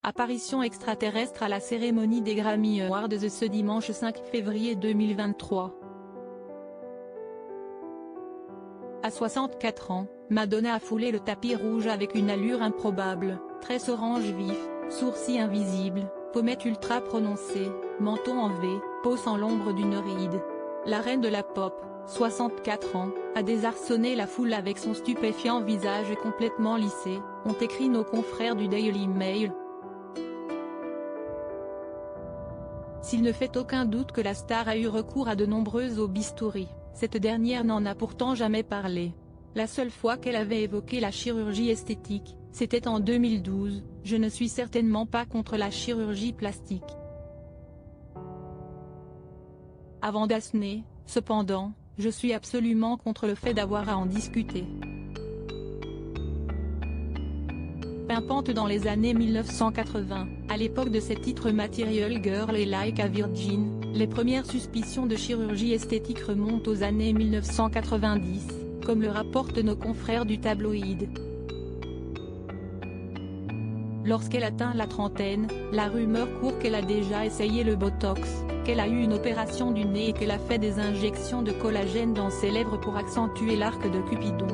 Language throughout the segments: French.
Apparition extraterrestre à la cérémonie des Grammy Awards ce dimanche 5 février 2023. À 64 ans, Madonna a foulé le tapis rouge avec une allure improbable, tresse orange vif, sourcils invisibles, pommettes ultra prononcées, menton en V, peau sans l'ombre d'une ride. La reine de la pop, 64 ans, a désarçonné la foule avec son stupéfiant visage complètement lissé, ont écrit nos confrères du Daily Mail. S'il ne fait aucun doute que la star a eu recours à de nombreuses bistouris, cette dernière n'en a pourtant jamais parlé. La seule fois qu'elle avait évoqué la chirurgie esthétique, c'était en 2012, « Je ne suis certainement pas contre la chirurgie plastique ». Avant d'asséner, cependant, « Je suis absolument contre le fait d'avoir à en discuter ». Pimpante dans les années 1980, à l'époque de ses titres Material Girl et Like a Virgin, les premières suspicions de chirurgie esthétique remontent aux années 1990, comme le rapportent nos confrères du tabloïd. Lorsqu'elle atteint la trentaine, la rumeur court qu'elle a déjà essayé le Botox, qu'elle a eu une opération du nez et qu'elle a fait des injections de collagène dans ses lèvres pour accentuer l'arc de Cupidon.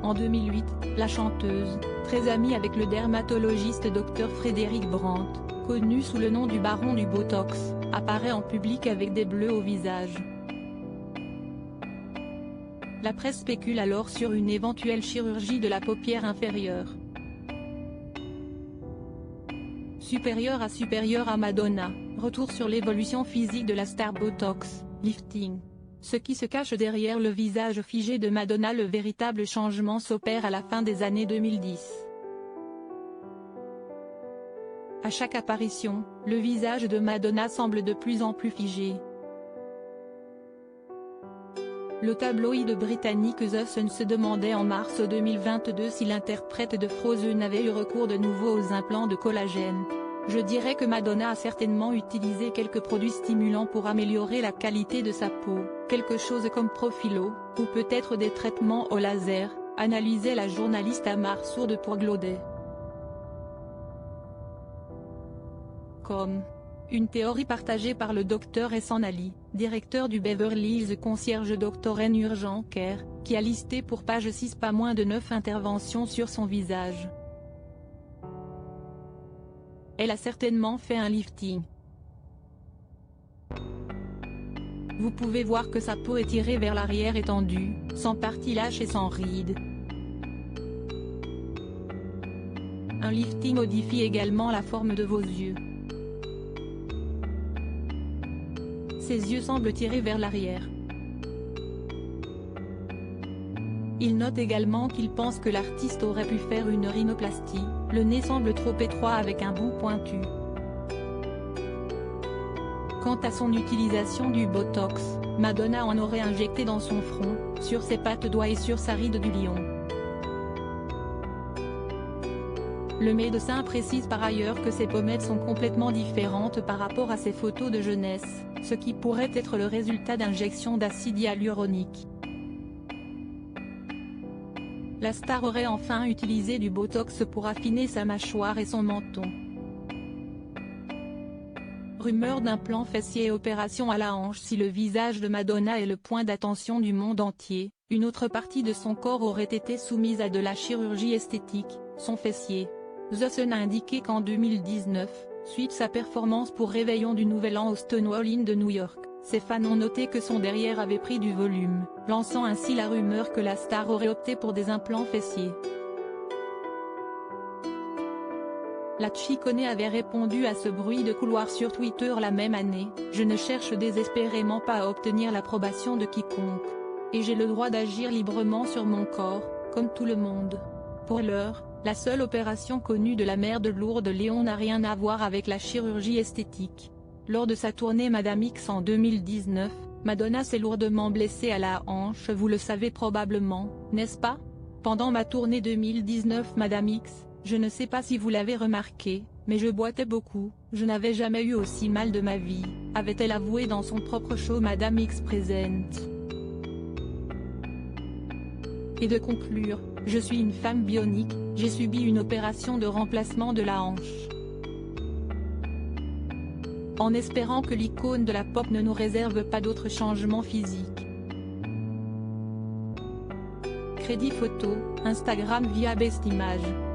En 2008, la chanteuse, très amie avec le dermatologiste Dr Frédéric Brandt, connu sous le nom du baron du Botox, apparaît en public avec des bleus au visage. La presse spécule alors sur une éventuelle chirurgie de la paupière inférieure. Supérieure à Madonna, retour sur l'évolution physique de la star Botox, lifting. Ce qui se cache derrière le visage figé de Madonna. Le véritable changement s'opère à la fin des années 2010. À chaque apparition, le visage de Madonna semble de plus en plus figé. Le tabloïd britannique The Sun se demandait en mars 2022 si l'interprète de Frozen avait eu recours de nouveau aux implants de collagène. Je dirais que Madonna a certainement utilisé quelques produits stimulants pour améliorer la qualité de sa peau, quelque chose comme Profilo, ou peut-être des traitements au laser, analysait la journaliste Amar Sourde pour Glaudet. Comme une théorie partagée par le Dr Ehsan Ali, directeur du Beverly Hills Concierge Dr N Urgent Care, qui a listé pour page 6 pas moins de 9 interventions sur son visage. Elle a certainement fait un lifting. Vous pouvez voir que sa peau est tirée vers l'arrière étendue, sans partie lâche et sans rides. Un lifting modifie également la forme de vos yeux. Ses yeux semblent tirés vers l'arrière. Il note également qu'il pense que l'artiste aurait pu faire une rhinoplastie, le nez semble trop étroit avec un bout pointu. Quant à son utilisation du Botox, Madonna en aurait injecté dans son front, sur ses pattes doigts et sur sa ride du lion. Le médecin précise par ailleurs que ses pommettes sont complètement différentes par rapport à ses photos de jeunesse, ce qui pourrait être le résultat d'injections d'acide hyaluronique. La star aurait enfin utilisé du Botox pour affiner sa mâchoire et son menton. Rumeur d'un plan fessier et opération à la hanche. Si le visage de Madonna est le point d'attention du monde entier, une autre partie de son corps aurait été soumise à de la chirurgie esthétique, son fessier. The Sun a indiqué qu'en 2019, suite sa performance pour Réveillon du Nouvel An au Stonewall Inn de New York, ses fans ont noté que son derrière avait pris du volume, lançant ainsi la rumeur que la star aurait opté pour des implants fessiers. La Chicone avait répondu à ce bruit de couloir sur Twitter la même année, « Je ne cherche désespérément pas à obtenir l'approbation de quiconque. Et j'ai le droit d'agir librement sur mon corps, comme tout le monde. » Pour l'heure, la seule opération connue de la mère de Lourdes Léon n'a rien à voir avec la chirurgie esthétique. Lors de sa tournée Madame X en 2019, Madonna s'est lourdement blessée à la hanche. Vous le savez probablement, n'est-ce pas? Pendant ma tournée 2019 Madame X, je ne sais pas si vous l'avez remarqué, mais je boitais beaucoup, je n'avais jamais eu aussi mal de ma vie, avait-elle avoué dans son propre show Madame X Present. Et de conclure, Je suis une femme bionique, j'ai subi une opération de remplacement de la hanche. En espérant que l'icône de la pop ne nous réserve pas d'autres changements physiques. Crédit photo, Instagram via Bestimage.